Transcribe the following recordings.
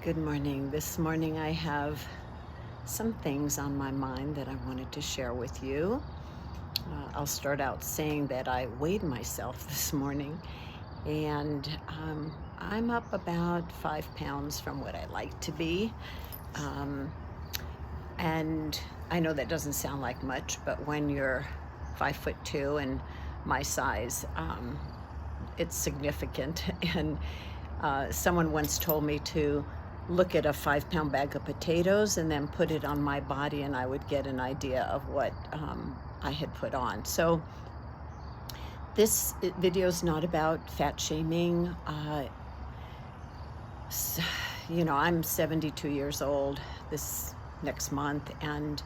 Good morning. This morning I have some things on my mind that I wanted to share with you. I'll start out saying that I weighed myself this morning and I'm up about 5 pounds from what I like to be. Um, and I know that doesn't sound like much, but when you're 5'2" and my size, it's significant. And someone once told me to look at a 5-pound bag of potatoes and then put it on my body, and I would get an idea of what I had put on. So this video is not about fat shaming. I'm 72 years old this next month, and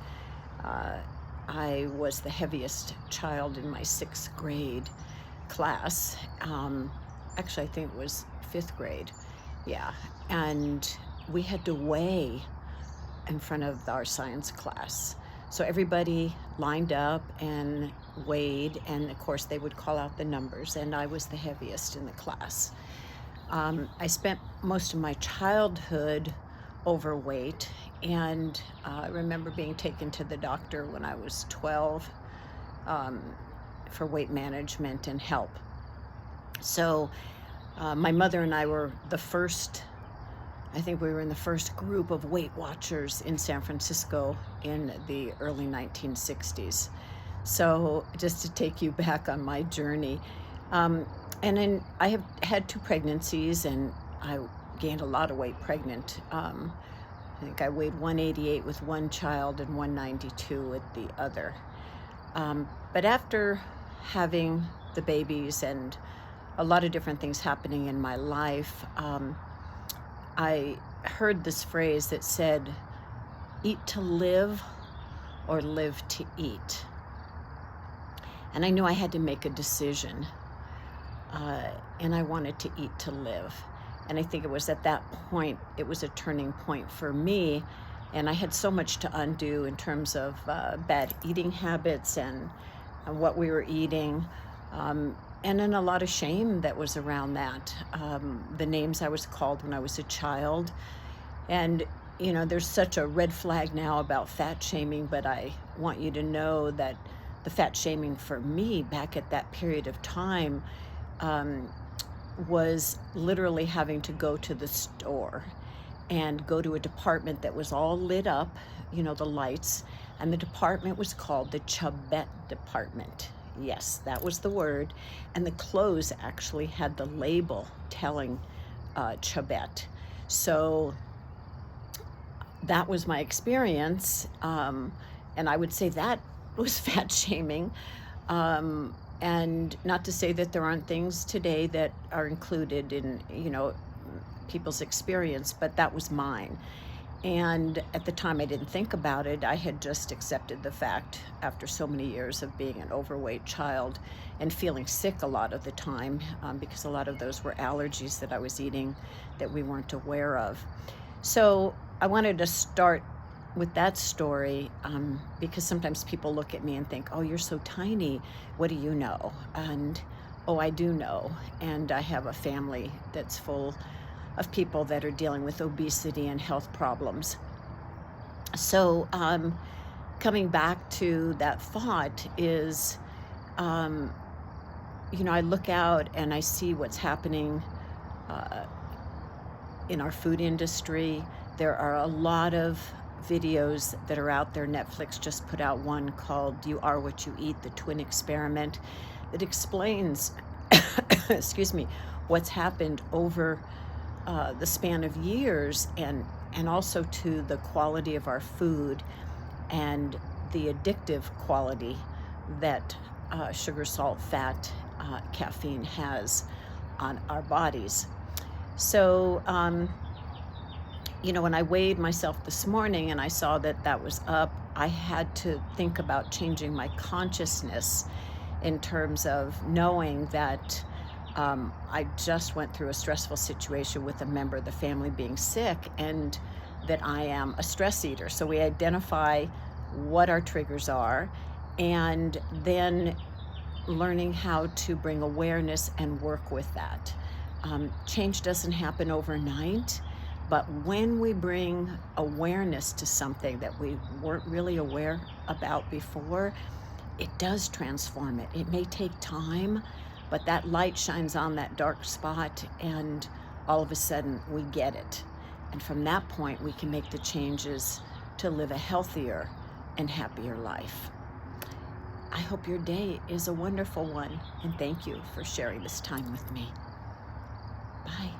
I was the heaviest child in my 6th grade class. Actually, I think it was 5th grade. Yeah. And we had to weigh in front of our science class. So everybody lined up and weighed, and of course they would call out the numbers, and I was the heaviest in the class. I spent most of my childhood overweight, and I remember being taken to the doctor when I was 12 for weight management and help. So my mother and I were the first, I think we were in the first group of Weight Watchers in San Francisco in the early 1960s. So just to take you back on my journey. And then I have had 2 pregnancies, and I gained a lot of weight pregnant. I think I weighed 188 with one child and 192 with the other. But after having the babies and a lot of different things happening in my life, I heard this phrase that said, eat to live or live to eat. And I knew I had to make a decision, and I wanted to eat to live. And I think it was at that point, it was a turning point for me, and I had so much to undo in terms of bad eating habits and what we were eating. And then a lot of shame that was around that. The names I was called when I was a child. And, there's such a red flag now about fat shaming, but I want you to know that the fat shaming for me back at that period of time was literally having to go to the store and go to a department that was all lit up, the lights, and the department was called the CHUBETTE Department. Yes, that was the word. And the clothes actually had the label telling Chubette. So that was my experience. And I would say that was fat shaming. And not to say that there aren't things today that are included in, people's experience, but that was mine. And at the time I didn't think about it. I had just accepted the fact after so many years of being an overweight child and feeling sick a lot of the time, because a lot of those were allergies that I was eating that we weren't aware of. So I wanted to start with that story, because sometimes people look at me and think, oh, you're so tiny, what do you know? And oh, I do know. And I have a family that's full of people that are dealing with obesity and health problems. So coming back to that thought is, I look out and I see what's happening in our food industry. There are a lot of videos that are out there. Netflix just put out one called You Are What You Eat, the Twin Experiment, that explains, excuse me, what's happened over the span of years, and also to the quality of our food and the addictive quality that sugar, salt, fat, caffeine has on our bodies. So, when I weighed myself this morning and I saw that that was up, I had to think about changing my consciousness in terms of knowing that I just went through a stressful situation with a member of the family being sick, and that I am a stress eater. So we identify what our triggers are, and then learning how to bring awareness and work with that. Change doesn't happen overnight. But when we bring awareness to something that we weren't really aware about before, it does transform it. It may take time, but that light shines on that dark spot, and all of a sudden we get it. And from that point, we can make the changes to live a healthier and happier life. I hope your day is a wonderful one, and thank you for sharing this time with me. Bye.